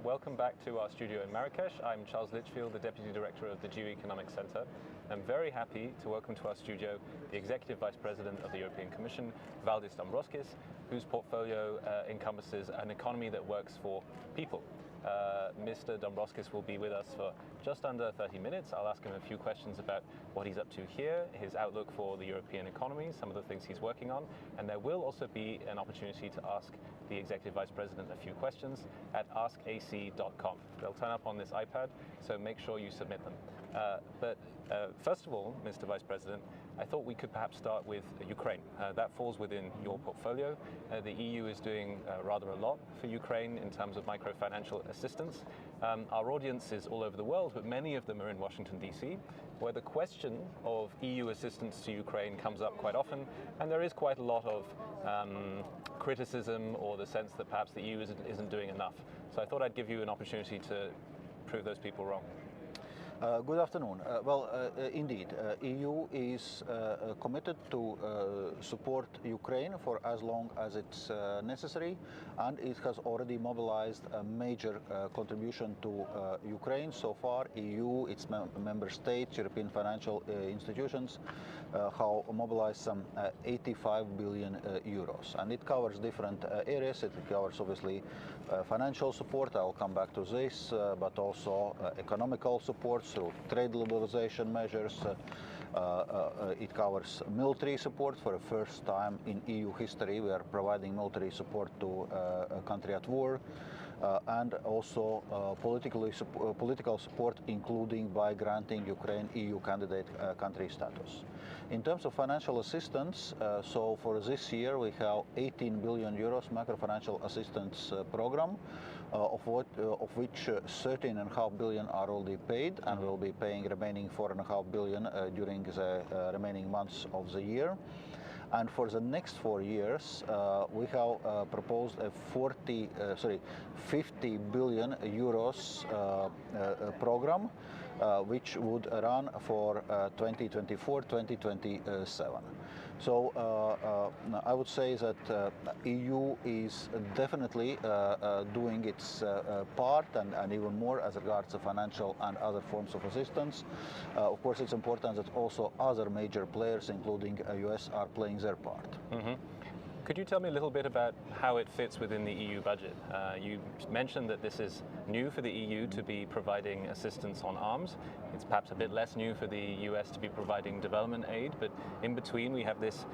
welcome back to our studio in Marrakesh. I'm Charles Litchfield, the Deputy Director of the Geoeconomic Centre. I'm very happy to welcome to our studio the Executive Vice President of the European Commission, Valdis Dombrovskis, whose portfolio encompasses an economy that works for people. Mr. Dombrovskis will be with us for just under 30 minutes. I'll ask him a few questions about what he's up to here, his outlook for the European economy, some of the things he's working on, and there will also be an opportunity to ask the Executive Vice President a few questions at askac.com. They'll turn up on this iPad, so make sure you submit them. But first of all, Mr. Vice President, I thought we could perhaps start with Ukraine. That falls within your portfolio. The EU is doing rather a lot for Ukraine in terms of microfinancial assistance. Our audience is all over the world, but many of them are in Washington, D.C., where the question of EU assistance to Ukraine comes up quite often, and there is quite a lot of criticism or the sense that perhaps the EU isn't doing enough. So I thought I'd give you an opportunity to prove those people wrong. Good afternoon. Indeed, EU is committed to support Ukraine for as long as it's necessary, and it has already mobilized a major contribution to Ukraine. So far, EU, its member states, European financial institutions have mobilized some 85 billion euros, and it covers different areas. It covers obviously financial support, I'll come back to this, but also economical support through trade liberalization measures. It covers military support. For the first time in EU history, we are providing military support to a country at war, and also political support, including by granting Ukraine EU candidate country status. In terms of financial assistance, so for this year we have 18 billion euros macro-financial assistance program, of which 13.5 billion are already paid, and we'll be paying remaining 4.5 billion during the remaining months of the year. And for the next 4 years, we have proposed a 50 billion euros program, which would run for 2024-2027. So I would say that EU is definitely doing its part, and even more as regards to financial and other forms of assistance. Of course, it's important that also other major players, including US, are playing their part. Mm-hmm. Could you tell me a little bit about how it fits within the EU budget? You mentioned that this is new for the EU to be providing assistance on arms. It's perhaps a bit less new for the US to be providing development aid, but in between we have this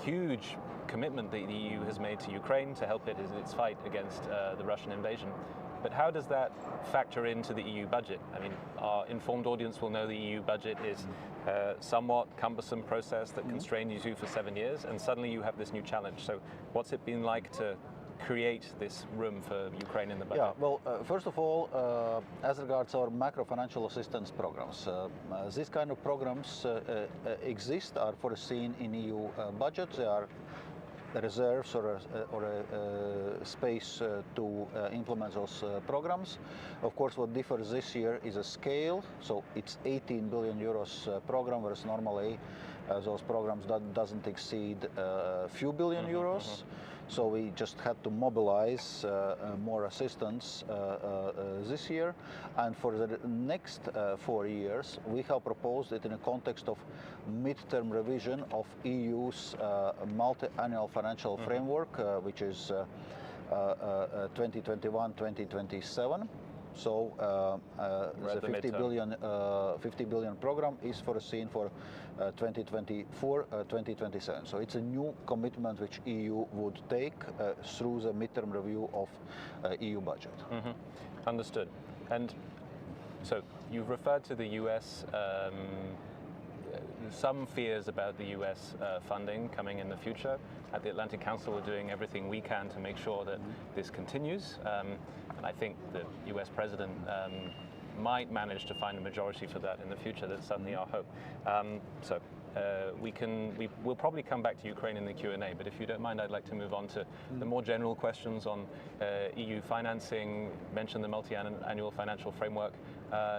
huge commitment that the EU has made to Ukraine to help it in its fight against the Russian invasion. But how does that factor into the EU budget? I mean, our informed audience will know the EU budget is a somewhat cumbersome process that constrains you for 7 years, and suddenly you have this new challenge. So what's it been like to create this room for Ukraine in the budget? Yeah, well, first of all, as regards our macro-financial assistance programs, these kind of programs exist, are foreseen in EU budget. They are reserves or a space to implement those programs. Of course, what differs this year is a scale. So it's 18 billion euros program, whereas normally those programs doesn't exceed a few billion euros. So we just had to mobilize more assistance this year. And for the next 4 years, we have proposed it in a context of mid-term revision of EU's multi-annual financial framework, which is 2021-2027. So the 50 billion program is foreseen for 2024-2027. So it's a new commitment which EU would take through the midterm review of EU budget. Mm-hmm. Understood. And so you've referred to the US. Some fears about the US funding coming in the future. At the Atlantic Council, we're doing everything we can to make sure that this continues. And I think the US president might manage to find a majority for that in the future. That's certainly our hope. We'll probably come back to Ukraine in the Q&A, but if you don't mind, I'd like to move on to the more general questions on EU financing. Mention the multi-annual financial framework.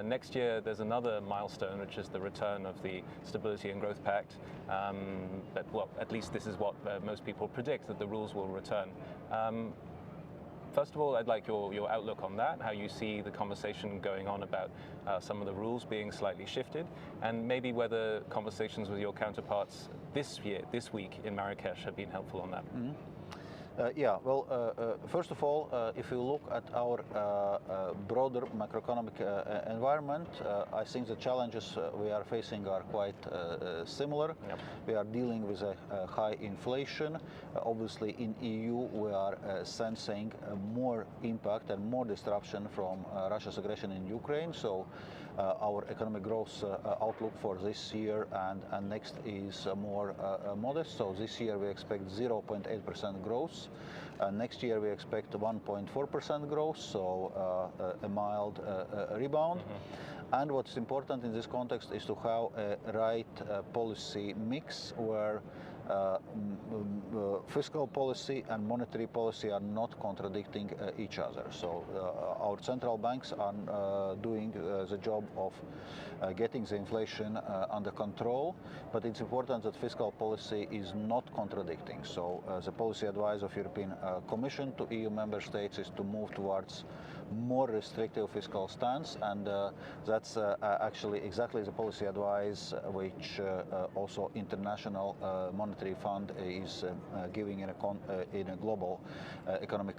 Next year, there's another milestone, which is the return of the Stability and Growth Pact. But well, at least this is what most people predict, that the rules will return. First of all, I'd like your outlook on that, how you see the conversation going on about some of the rules being slightly shifted, and maybe whether conversations with your counterparts this week in Marrakesh have been helpful on that. First of all, if you look at our broader macroeconomic environment, I think the challenges we are facing are quite similar. Yep. We are dealing with a high inflation. Obviously, in EU, we are sensing more impact and more disruption from Russia's aggression in Ukraine. So our economic growth outlook for this year and next is more modest. So this year we expect 0.8% growth. Next year we expect 1.4% growth, so a mild rebound. Mm-hmm. And what's important in this context is to have a right policy mix where fiscal policy and monetary policy are not contradicting each other. So our central banks are doing the job of getting the inflation under control, but it's important that fiscal policy is not contradicting. So the policy advice of European Commission to EU member states is to move towards more restrictive fiscal stance, and that's actually exactly the policy advice which also International Monetary Fund is giving in a global economic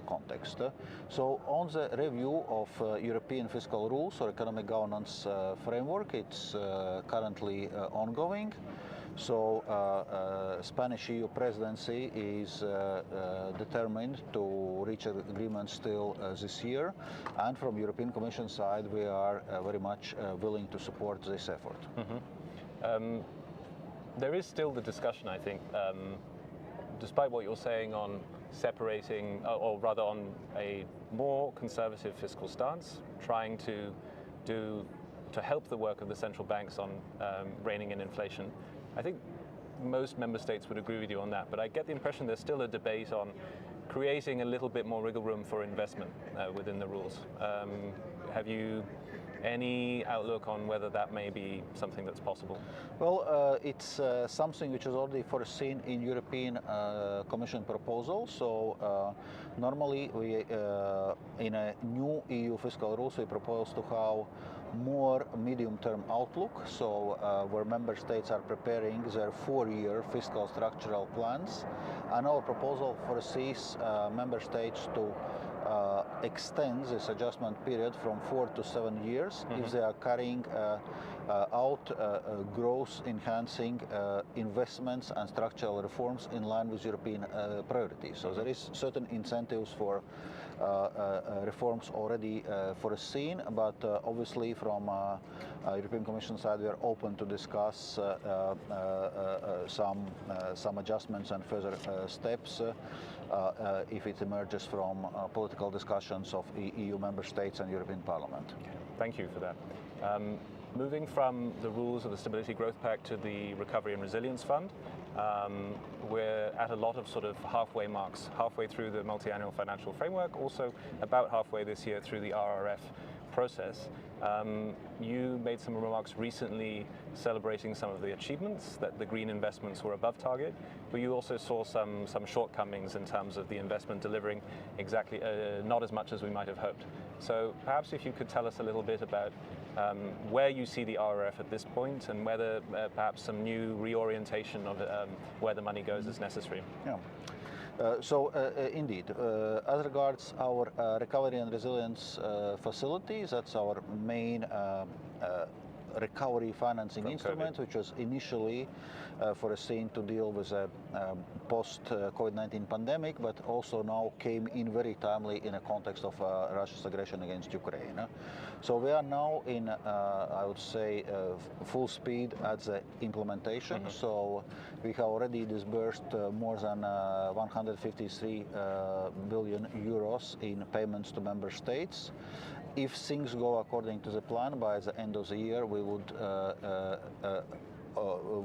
context. So on the review of European fiscal rules or economic governance framework, it's currently ongoing. So Spanish EU presidency is determined to reach an agreement still this year, and from European Commission side we are very much willing to support this effort. Mm-hmm. There is still the discussion, I think, despite what you're saying on separating, or rather on a more conservative fiscal stance, trying to help the work of the central banks on reining in inflation. I think most member states would agree with you on that, but I get the impression there's still a debate on creating a little bit more wiggle room for investment within the rules. Have you any outlook on whether that may be something that's possible? Well, it's something which is already foreseen in European Commission proposal. So normally we, in a new EU fiscal rules, we propose to have more medium-term outlook, so where member states are preparing their 4-year fiscal structural plans, and our proposal foresees member states to extend this adjustment period from 4 to 7 years. Mm-hmm. If they are carrying out growth enhancing investments and structural reforms in line with European priorities. So there is certain incentives for reforms already foreseen, but obviously from European Commission side we are open to discuss some adjustments and further steps if it emerges from political discussions of EU member states and European Parliament. Thank you for that. Moving from the rules of the Stability Growth Pact to the Recovery and Resilience Fund, we're at a lot of sort of halfway marks, halfway through the multi-annual financial framework, also about halfway this year through the RRF process. You made some remarks recently celebrating some of the achievements, that the green investments were above target, but you also saw some shortcomings in terms of the investment delivering exactly not as much as we might have hoped. So perhaps if you could tell us a little bit about where you see the RRF at this point, and whether perhaps some new reorientation of where the money goes is necessary. Yeah. Indeed, as regards our recovery and resilience facilities, that's our main recovery financing from instrument, COVID, which was initially foreseen to deal with a post-COVID-19 pandemic, but also now came in very timely in a context of Russia's aggression against Ukraine. So we are now in, I would say, full speed at the implementation. Mm-hmm. So we have already disbursed more than 153 billion euros in payments to member states. If things go according to the plan, by the end of the year, we would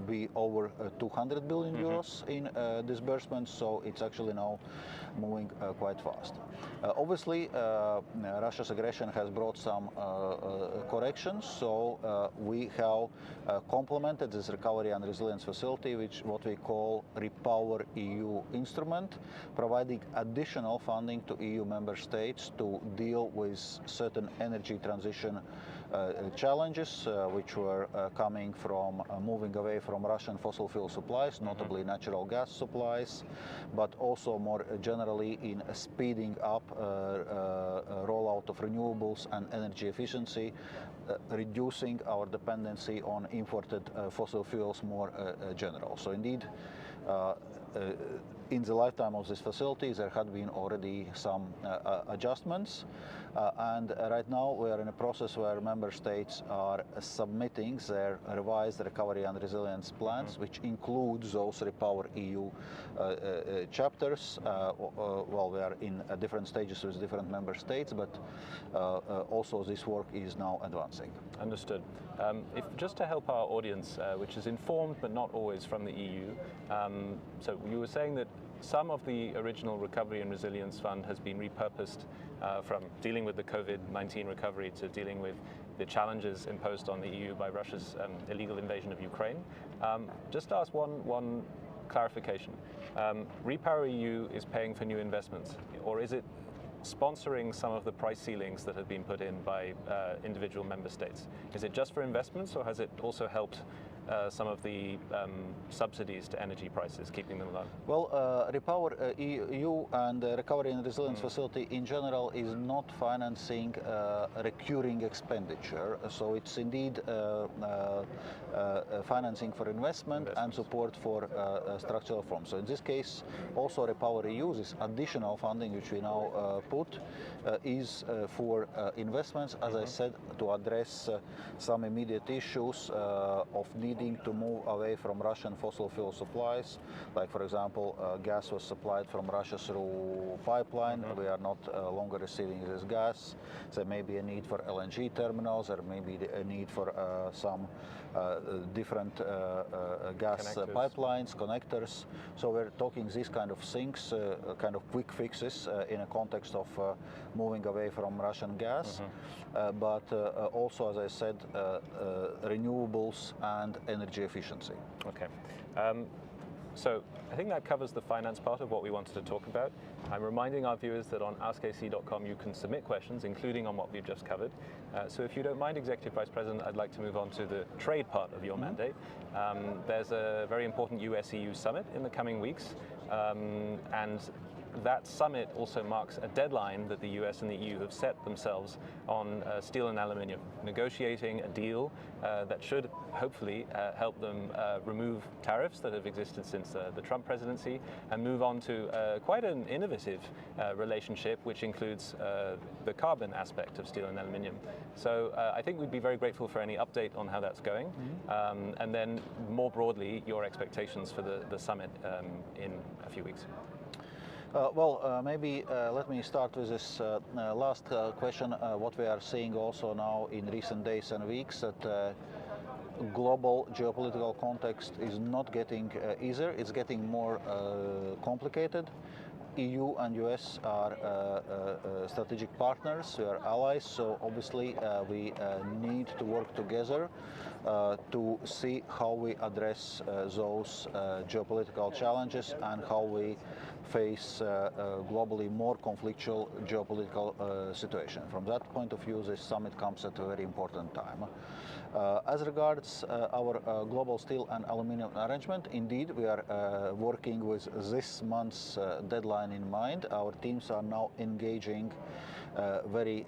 be over 200 billion euros in disbursements, so it's actually now moving quite fast. Obviously, Russia's aggression has brought some corrections, so we have complemented this recovery and resilience facility, which what we call Repower EU instrument, providing additional funding to EU member states to deal with certain energy transition challenges which were coming from moving away from Russian fossil fuel supplies, notably natural gas supplies, but also more generally in speeding up rollout of renewables and energy efficiency, reducing our dependency on imported fossil fuels more general. So indeed, in the lifetime of this facility, there had been already some adjustments, and right now we are in a process where member states are submitting their revised recovery and resilience plans, which includes those Repower EU chapters. Well, we are in different stages with different member states, but also this work is now advancing. Understood. If just to help our audience, which is informed but not always from the EU, so you were saying that some of the original Recovery and Resilience Fund has been repurposed from dealing with the COVID-19 recovery to dealing with the challenges imposed on the EU by Russia's illegal invasion of Ukraine. Just to ask one clarification. Repower EU is paying for new investments, or is it sponsoring some of the price ceilings that have been put in by individual member states? Is it just for investments, or has it also helped some of the subsidies to energy prices, keeping them low? Well, Repower EU and the Recovery and Resilience Facility in general is not financing recurring expenditure, so it's indeed financing for investment and support for structural reform. So in this case, also Repower EU, this additional funding which we now put is for investments, as I said, to address some immediate issues of needing to move away from Russian fossil fuel supplies. Like, for example, gas was supplied from Russia through pipeline. We are not longer receiving this gas. There may be a need for LNG terminals. There may be a need for some different gas pipelines, connectors. So we're talking these kind of things, kind of quick fixes in a context of moving away from Russian gas, but also, as I said, renewables and energy efficiency. Okay. So I think that covers the finance part of what we wanted to talk about. I'm reminding our viewers that on askac.com you can submit questions, including on what we've just covered. So if you don't mind, Executive Vice President, I'd like to move on to the trade part of your mandate. There's a very important US-EU summit in the coming weeks, and that summit also marks a deadline that the US and the EU have set themselves on steel and aluminium, negotiating a deal that should hopefully help them remove tariffs that have existed since the Trump presidency and move on to quite an innovative relationship, which includes the carbon aspect of steel and aluminium. So I think we'd be very grateful for any update on how that's going, and then more broadly, your expectations for the summit in a few weeks. Maybe let me start with this last question. What we are seeing also now in recent days and weeks, that global geopolitical context is not getting easier. It's getting more complicated. EU and US are strategic partners, we are allies, so obviously we need to work together to see how we address those geopolitical challenges and how we face globally more conflictual geopolitical situation. From that point of view, this summit comes at a very important time. As regards our global steel and aluminium arrangement, indeed, we are working with this month's deadline in mind. Our teams are now engaging very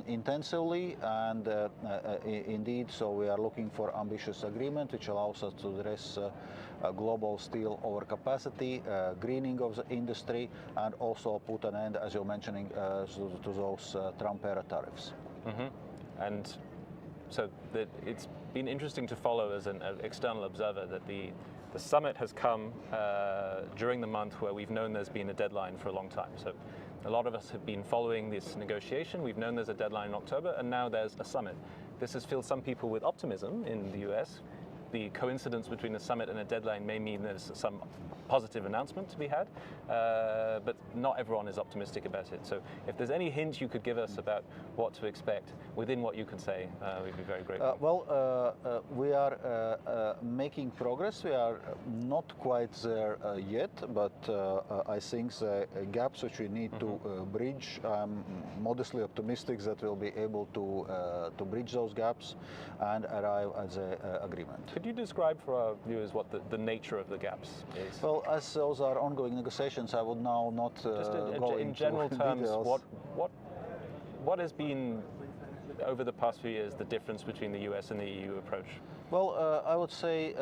intensively, and indeed, so we are looking for ambitious agreement which allows us to address global steel overcapacity, greening of the industry, and also put an end, as you're mentioning, to those Trump-era tariffs. And so it's been interesting to follow as an external observer that the summit has come during the month where we've known there's been a deadline for a long time. So a lot of us have been following this negotiation. We've known there's a deadline in October, and now there's a summit. This has filled some people with optimism in the US. the coincidence between a summit and a deadline may mean there's some positive announcement to be had, but not everyone is optimistic about it. So if there's any hint you could give us about what to expect within what you can say, we'd be very grateful. We are making progress. We are not quite there yet, but I think the gaps which we need to bridge, I'm modestly optimistic that we'll be able to bridge those gaps and arrive at the agreement. Could you describe for our viewers what the nature of the gaps is? Well, as those are ongoing negotiations, I would now not go in into general terms, details. what has been over the past few years the difference between the US and the EU approach? Well, I would say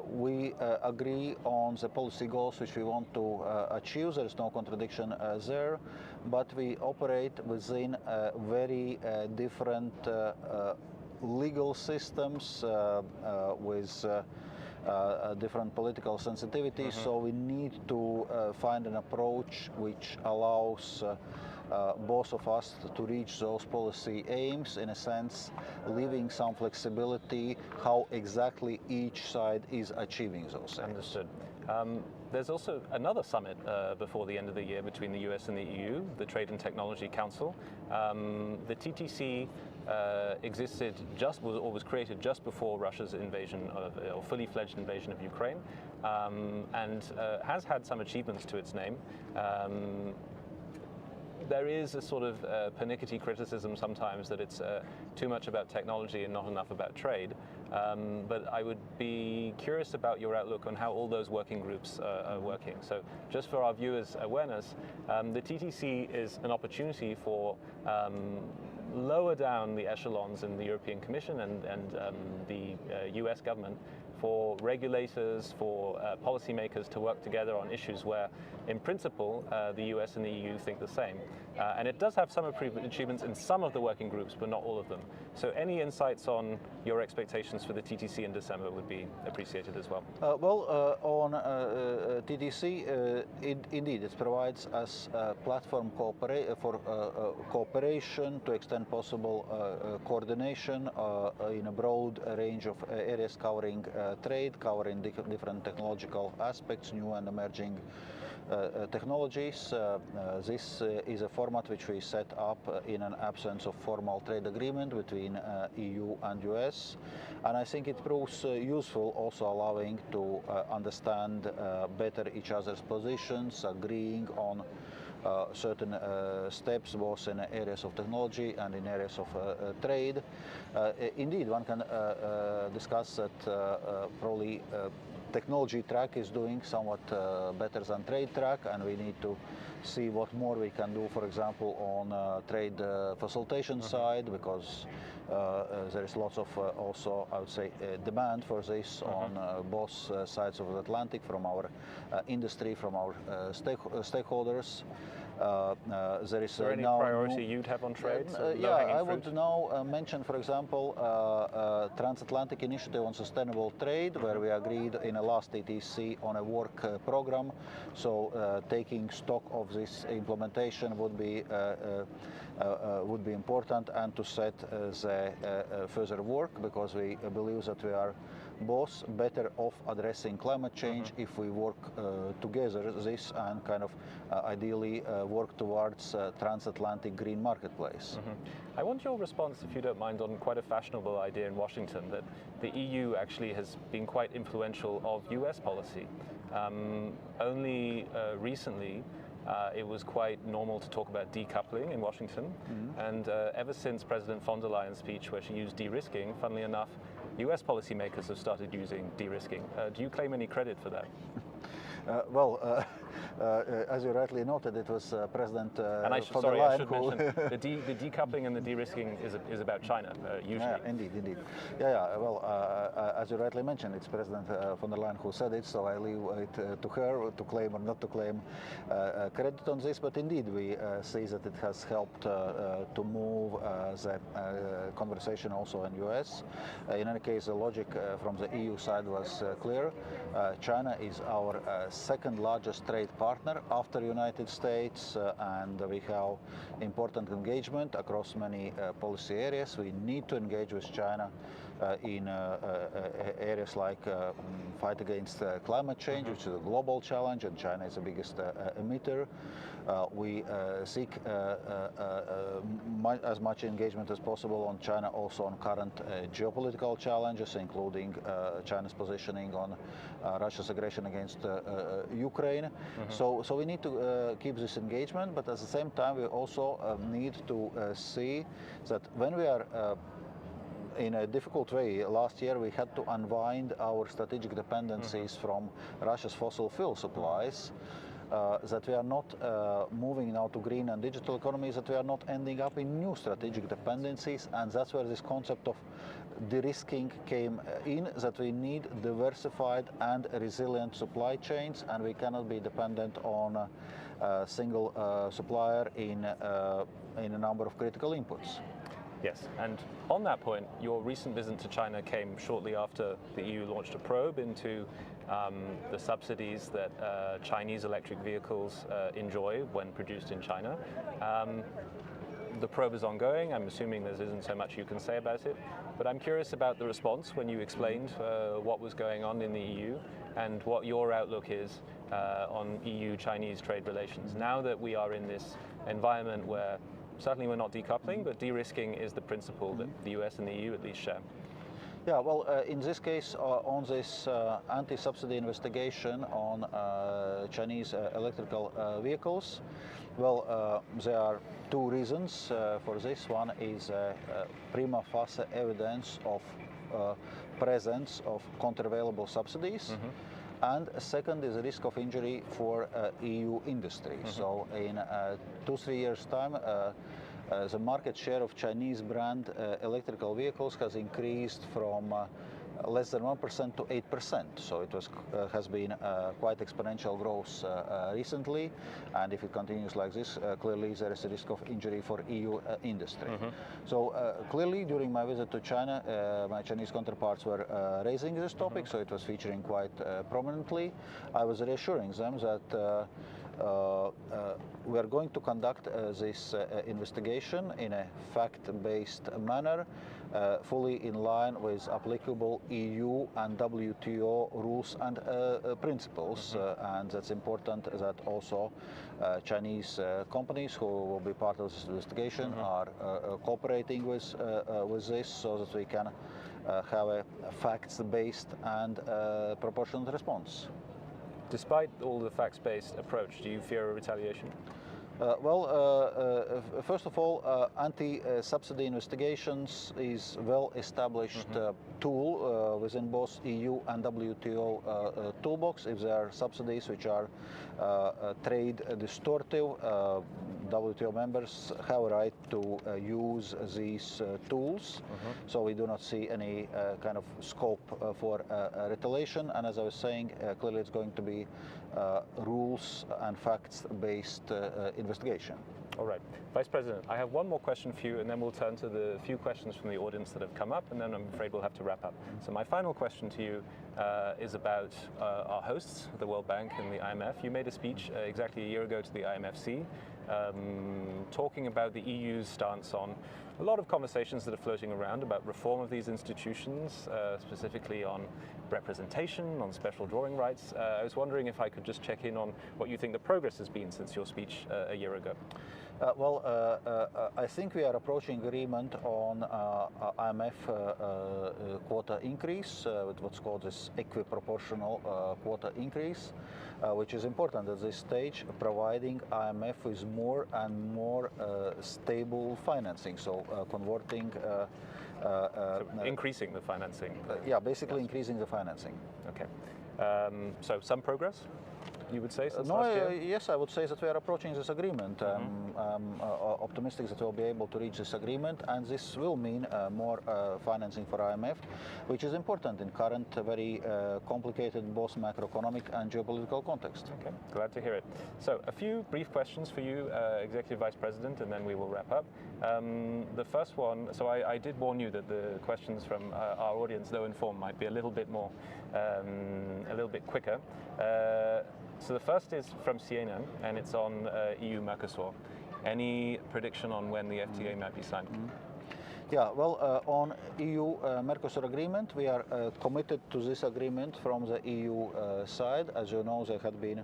we agree on the policy goals which we want to achieve. There is no contradiction there, but we operate within very different legal systems with different political sensitivities. So we need to find an approach which allows both of us to reach those policy aims, in a sense, leaving some flexibility how exactly each side is achieving those aims. Understood. There's also another summit before the end of the year between the US and the EU, the Trade and Technology Council. The TTC was created just before Russia's invasion or fully fledged invasion of Ukraine, and has had some achievements to its name. There is a sort of pernickety criticism sometimes that it's too much about technology and not enough about trade. But I would be curious about your outlook on how all those working groups are working. So just for our viewers' awareness, the TTC is an opportunity for lower down the echelons in the European Commission and the US government, for regulators, for policymakers to work together on issues where, in principle, the US and the EU think the same. And it does have some achievements in some of the working groups, but not all of them. So any insights on your expectations for the TTC in December would be appreciated as well. On TTC, indeed, it provides us a platform for cooperation, to extend possible coordination in a broad range of areas covering trade, covering different technological aspects, new and emerging technologies. This is a format which we set up in an absence of formal trade agreement between EU and US, and I think it proves useful, also allowing to understand better each other's positions, agreeing on certain steps both in areas of technology and in areas of trade. Indeed, one can discuss that probably technology track is doing somewhat better than trade track, and we need to see what more we can do, for example, on trade facilitation side, because there is lots of also, I would say, demand for this on both sides of the Atlantic, from our industry, from our stakeholders. There is any priority you'd have on trade? I would now mention, for example, Transatlantic Initiative on Sustainable Trade, where we agreed in a last TTC on a work program. So taking stock of this implementation would be important, and to set the further work, because we believe that we are both better off addressing climate change if we work together this and kind of ideally work towards transatlantic green marketplace. I want your response, if you don't mind, on quite a fashionable idea in Washington, that the EU actually has been quite influential of US policy. Only recently it was quite normal to talk about decoupling in Washington, and ever since President von der Leyen's speech where she used de-risking, funnily enough, US policymakers have started using de-risking. Do you claim any credit for that? As you rightly noted, it was President von der Leyen. I should mention the decoupling and the de-risking is about China usually. Yeah, indeed. As you rightly mentioned, it's President von der Leyen who said it, so I leave it to her to claim or not to claim credit on this. But indeed, we see that it has helped to move the conversation also in US. In any case, the logic from the EU side was clear. China is our second largest trade trade partner after United States, and we have important engagement across many policy areas. We need to engage with China in areas like fight against climate change, which is a global challenge, and China is the biggest emitter. We seek as much engagement as possible on China, also on current geopolitical challenges, including China's positioning on Russia's aggression against Ukraine. So we need to keep this engagement, but at the same time we also need to see that when we are in a difficult way. Last year we had to unwind our strategic dependencies from Russia's fossil fuel supplies. That we are not moving now to green and digital economies, that we are not ending up in new strategic dependencies, and that's where this concept of de-risking came in, that we need diversified and resilient supply chains, and we cannot be dependent on a single supplier in a number of critical inputs. Yes, and on that point, your recent visit to China came shortly after the EU launched a probe into the subsidies that Chinese electric vehicles enjoy when produced in China. The probe is ongoing. I'm assuming there isn't so much you can say about it, but I'm curious about the response when you explained what was going on in the EU and what your outlook is on EU-Chinese trade relations. Now that we are in this environment where certainly we're not decoupling, but de-risking is the principle that the US and the EU at least share. Yeah, well, in this case, on this anti-subsidy investigation on Chinese electrical vehicles, well, there are two reasons for this. One is prima facie evidence of presence of countervailable subsidies. And second is a risk of injury for EU industry. So in 2-3 years' time, the market share of Chinese brand electrical vehicles has increased from less than 1% to 8%. So it has been quite exponential growth recently, and if it continues like this, clearly there is a risk of injury for EU industry. So clearly during my visit to China, my Chinese counterparts were raising this topic, so it was featuring quite prominently. I was reassuring them that we are going to conduct this investigation in a fact-based manner, fully in line with applicable EU and WTO rules and principles. And that's important that also Chinese companies who will be part of this investigation are cooperating with this, so that we can have a facts-based and proportionate response. Despite all the facts-based approach, do you fear a retaliation? First of all, anti-subsidy investigations is a well-established tool within both EU and WTO toolbox. If there are subsidies which are trade distortive, WTO members have a right to use these tools. So we do not see any kind of scope for retaliation. And as I was saying, clearly it's going to be rules and facts-based investigation. All right. Vice President, I have one more question for you, and then we'll turn to the few questions from the audience that have come up, and then I'm afraid we'll have to wrap up. So my final question to you is about our hosts, the World Bank and the IMF. You made a speech exactly a year ago to the IMFC, talking about the EU's stance on a lot of conversations that are floating around about reform of these institutions, specifically on representation, on special drawing rights. I was wondering if I could just check in on what you think the progress has been since your speech a year ago. I think we are approaching agreement on IMF quota increase, with what's called this equiproportional quota increase, which is important at this stage, providing IMF with more and more stable financing, so converting... So increasing the financing. Yeah, basically yes. Increasing the financing. Okay. So some progress, you would say, since no, last year? Yes, I would say that we are approaching this agreement. I'm optimistic that we'll be able to reach this agreement, and this will mean more financing for IMF, which is important in current very complicated both macroeconomic and geopolitical context. Okay, glad to hear it. So a few brief questions for you, Executive Vice President, and then we will wrap up. The first one, so I did warn you that the questions from our audience, though informed, might be a little bit more a little bit quicker. So the first is from CNN, and it's on EU-Mercosur. Any prediction on when the FTA might be signed? Yeah, well, on EU-Mercosur agreement, we are committed to this agreement from the EU side. As you know, there had been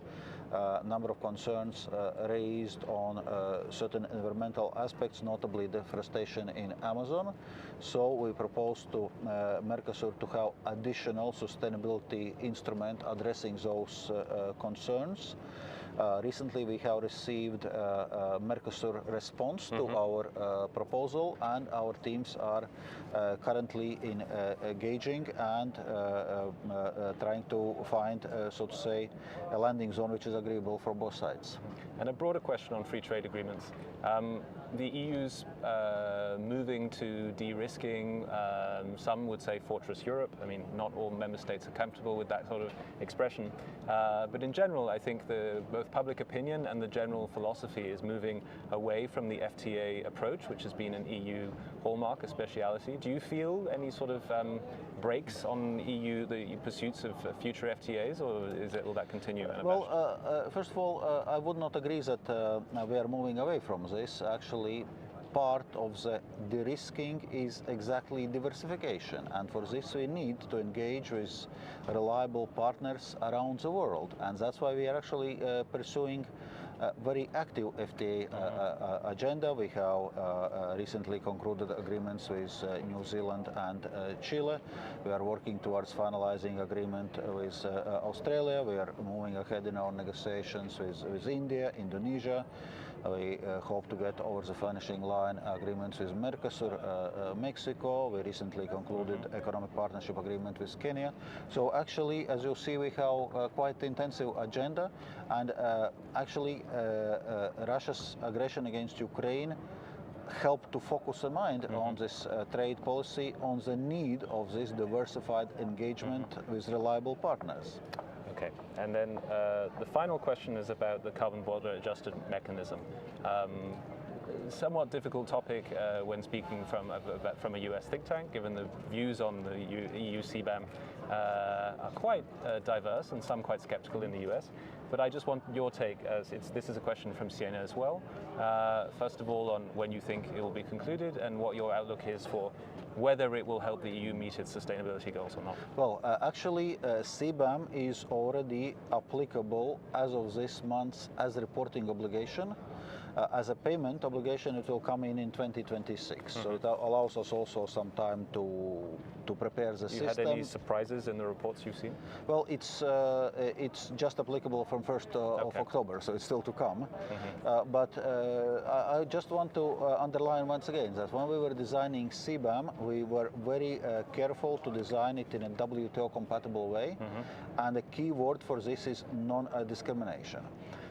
a number of concerns raised on certain environmental aspects, notably deforestation in Amazon. So we propose to Mercosur to have additional sustainability instrument addressing those concerns. Recently, we have received a Mercosur response to our proposal, and our teams are currently engaging and trying to find, so to say, a landing zone which is agreeable for both sides. And a broader question on free trade agreements. The EU's moving to de-risking, some would say Fortress Europe. I mean, not all member states are comfortable with that sort of expression. But in general, I think both public opinion and the general philosophy is moving away from the FTA approach, which has been an EU hallmark, a speciality. Do you feel any sort of breaks on the pursuits of future FTAs, or will that continue? Well, first of all, I would not agree that we are moving away from this. Actually, part of the de-risking is exactly diversification, and for this we need to engage with reliable partners around the world, and that's why we are actually pursuing a very active FTA agenda. We have recently concluded agreements with New Zealand and Chile. We are working towards finalizing agreement with Australia. We are moving ahead in our negotiations with India, Indonesia. We hope to get over the finishing line agreements with Mercosur, Mexico. We recently concluded economic partnership agreement with Kenya. So actually, as you see, we have quite intensive agenda, and actually Russia's aggression against Ukraine helped to focus the mind on this trade policy, on the need of this diversified engagement with reliable partners. Okay, and then the final question is about the carbon border adjustment mechanism. Somewhat difficult topic when speaking from a US think tank, given the views on the EU CBAM are quite diverse and some quite skeptical in the US. But I just want your take, as this is a question from CNN as well. First of all, on when you think it will be concluded and what your outlook is for whether it will help the EU meet its sustainability goals or not. Well, actually, CBAM is already applicable as of this month as a reporting obligation. As a payment obligation, it will come in 2026. So it allows us also some time to prepare the system. You had any surprises in the reports you've seen? Well, it's just applicable from 1st of October, so it's still to come. But I just want to underline once again that when we were designing CBAM, we were very careful to design it in a WTO compatible way. And the key word for this is non-discrimination.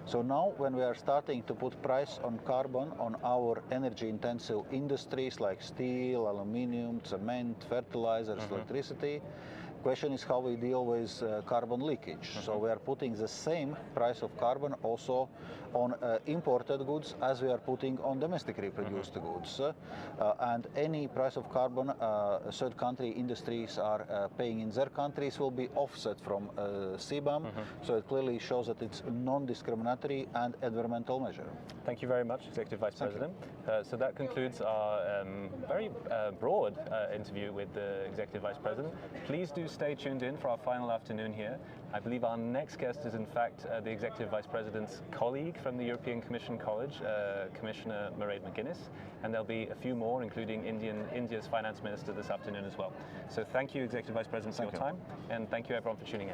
So now when we are starting to put price on carbon on our energy intensive industries like steel, aluminium, cement, fertilizers, electricity, question is how we deal with carbon leakage. So we are putting the same price of carbon also on imported goods as we are putting on domestically produced goods. And any price of carbon third country industries are paying in their countries will be offset from CBAM. So it clearly shows that it's non-discriminatory and environmental measure. Thank you very much, Executive Vice President. So that concludes our very broad interview with the Executive Vice President. Please do stay tuned in for our final afternoon here. I believe our next guest is in fact the Executive Vice President's colleague from the European Commission College, Commissioner Mairead McGuinness, and there'll be a few more, including India's Finance Minister this afternoon as well. So thank you, Executive Vice President, for your time, and thank you everyone for tuning in.